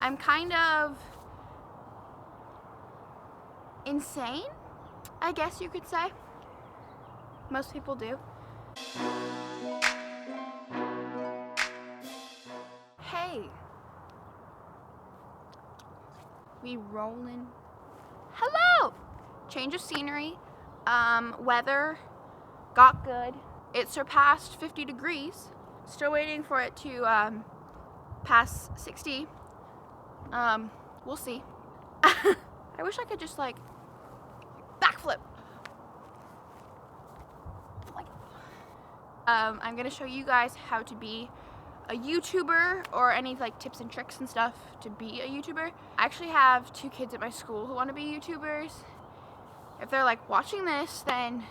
I'm kind of insane, I guess you could say. Most people do. Hey. We rolling. Hello! Change of scenery. Weather got good. It surpassed 50 degrees. Still waiting for it to pass 60. We'll see. I wish I could just like backflip. I'm gonna show you guys how to be a YouTuber, or any like tips and tricks and stuff to be a YouTuber. I actually have 2 kids at my school who want to be YouTubers. If they're like watching this, then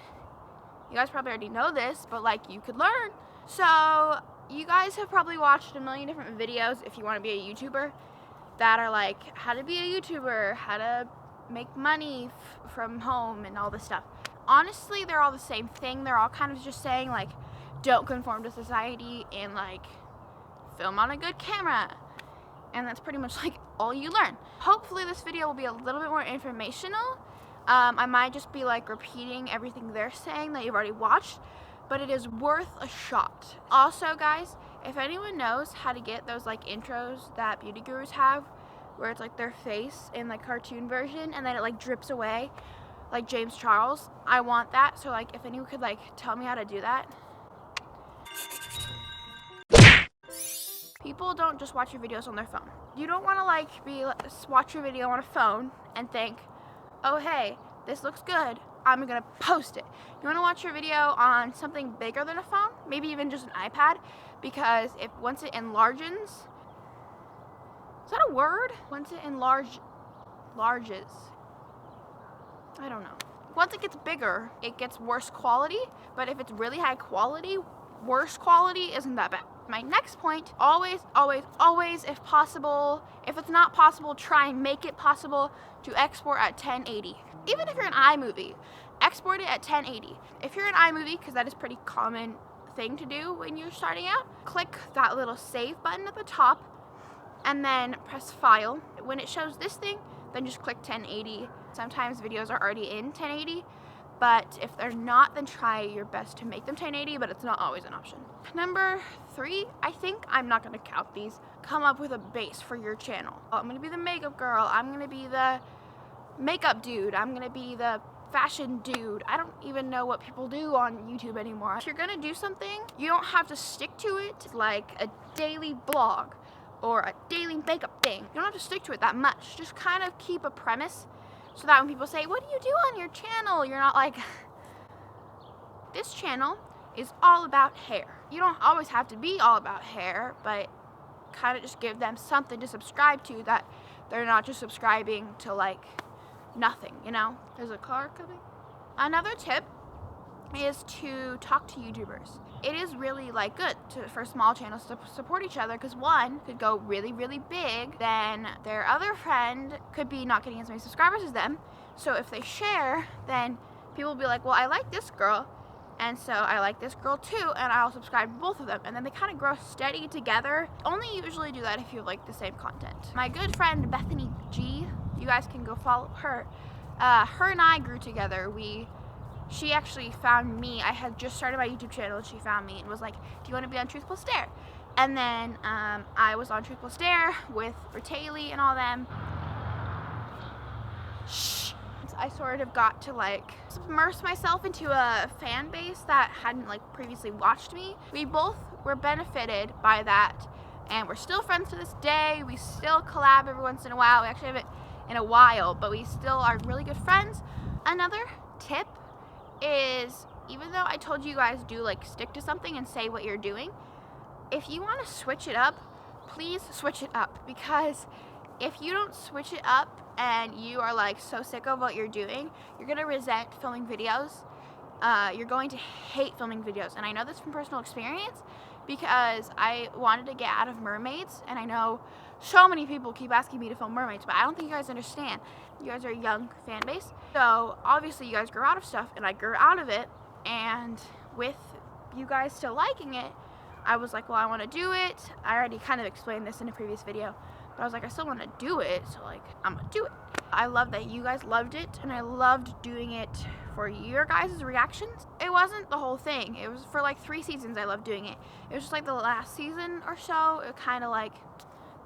you guys probably already know this, but like you could learn. So you guys have probably watched a million different videos if you want to be a YouTuber that are like how to be a YouTuber, how to make money from home and all this stuff. Honestly, they're all the same thing. They're all kind of just saying like don't conform to society and like film on a good camera, and that's pretty much like all you learn. Hopefully this video will be a little bit more informational. I might just be like repeating everything they're saying that you've already watched, but it is worth a shot. Also guys, if anyone knows how to get those like intros that beauty gurus have, where it's like their face in like cartoon version and then it like drips away like James Charles, I want that. So like if anyone could like tell me how to do that. People don't just watch your videos on their phone. You don't want to like watch your video on a phone and think, oh hey, this looks good, I'm gonna post it. You want to watch your video on something bigger than a phone, maybe even just an iPad, because once it enlarges, is that a word? Once it larges, I don't know. Once it gets bigger, it gets worse quality, but if it's really high quality, worse quality isn't that bad. My next point, always, if possible, if it's not possible, try and make it possible to export at 1080. Even if you're an iMovie, export it at 1080. If you're an iMovie, because that is a pretty common thing to do when you're starting out, click that little save button at the top and then press file. When it shows this thing, then just click 1080. Sometimes videos are already in 1080. But if they're not, then try your best to make them 1080, but it's not always an option. Number 3, I think I'm not gonna count these. Come up with a base for your channel. I'm gonna be the makeup girl, I'm gonna be the makeup dude, I'm gonna be the fashion dude. I don't even know what people do on YouTube anymore. If you're gonna do something, you don't have to stick to it like a daily blog or a daily makeup thing. You don't have to stick to it that much. Just kind of keep a premise, so that when people say, what do you do on your channel? You're not like, this channel is all about hair. You don't always have to be all about hair, but kind of just give them something to subscribe to, that they're not just subscribing to like nothing, you know? There's a car coming. Another tip is to talk to YouTubers. It is really like good for small channels to support each other, because one could go really big, then their other friend could be not getting as many subscribers as them. So if they share, then people will be like, well, I like this girl, and so I like this girl too, and I'll subscribe to both of them, and then they kind of grow steady together. Only usually do that if you like the same content. My good friend Bethany G, you guys can go follow her. Her and I grew together. She actually found me. I had just started my YouTube channel and she found me and was like, do you want to be on Truth Plus Dare? And then I was on Truth Plus Dare with Bertaley and all them. Shh. I sort of got to like submerge myself into a fan base that hadn't like previously watched me. We both were benefited by that, and we're still friends to this day. We still collab every once in a while. We actually haven't in a while, but we still are really good friends. Another tip is, even though I told you guys do like stick to something and say what you're doing, if you want to switch it up, please switch it up, because if you don't switch it up and you are like so sick of what you're doing, you're gonna resent filming videos. You're going to hate filming videos, and I know this from personal experience because I wanted to get out of mermaids, and I know so many people keep asking me to film mermaids, but I don't think you guys understand. You guys are a young fan base, so obviously you guys grew out of stuff, and I grew out of it, and with you guys still liking it, I was like, well, I want to do it. I already kind of explained this in a previous video, but I was like, I still want to do it, so like I'm gonna do it. I love that you guys loved it, and I loved doing it for your guys' reactions. It wasn't the whole thing. It was for like 3 seasons I loved doing it. It was just like the last season or so, it kind of like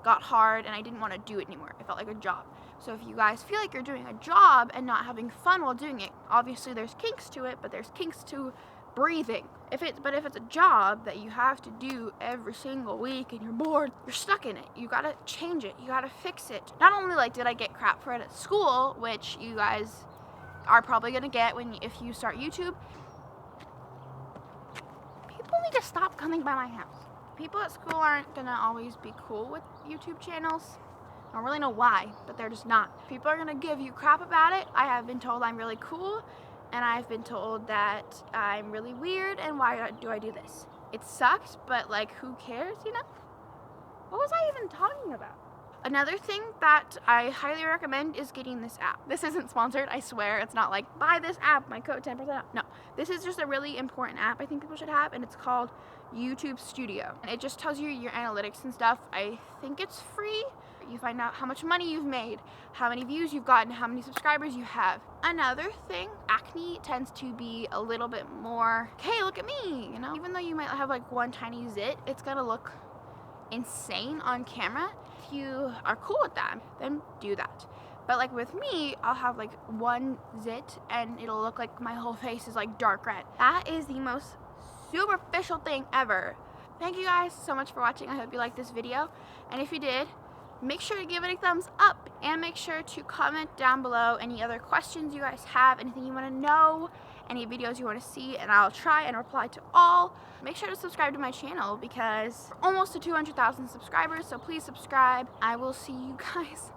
got hard and I didn't want to do it anymore. It felt like a job. So if you guys feel like you're doing a job and not having fun while doing it, obviously there's kinks to it, but there's kinks to breathing. If it's a job that you have to do every single week and you're bored, you're stuck in it. You gotta change it. You gotta fix it. Not only like did I get crap for it at school, which you guys are probably gonna get if you start YouTube. People need to stop coming by my house. People at school aren't gonna always be cool with YouTube channels. I don't really know why, but they're just not. People are gonna give you crap about it. I have been told I'm really cool, and I've been told that I'm really weird, and why do I do this? It sucks, but like, who cares, you know? What was I even talking about? Another thing that I highly recommend is getting this app. This isn't sponsored, I swear. It's not like, buy this app, my code 10% off. No, this is just a really important app I think people should have, and it's called YouTube Studio. And it just tells you your analytics and stuff. I think it's free. You find out how much money you've made, how many views you've gotten, how many subscribers you have. Another thing, acne tends to be a little bit more, hey, look at me, you know? Even though you might have like one tiny zit, it's gonna look insane on camera. If you are cool with that, then do that. But like with me, I'll have like one zit and it'll look like my whole face is like dark red. That is the most superficial thing ever. Thank you guys so much for watching. I hope you liked this video. And if you did, make sure to give it a thumbs up and make sure to comment down below any other questions you guys have, anything you want to know, any videos you want to see, and I'll try and reply to all. Make sure to subscribe to my channel because we're almost to 200,000 subscribers, so please subscribe. I will see you guys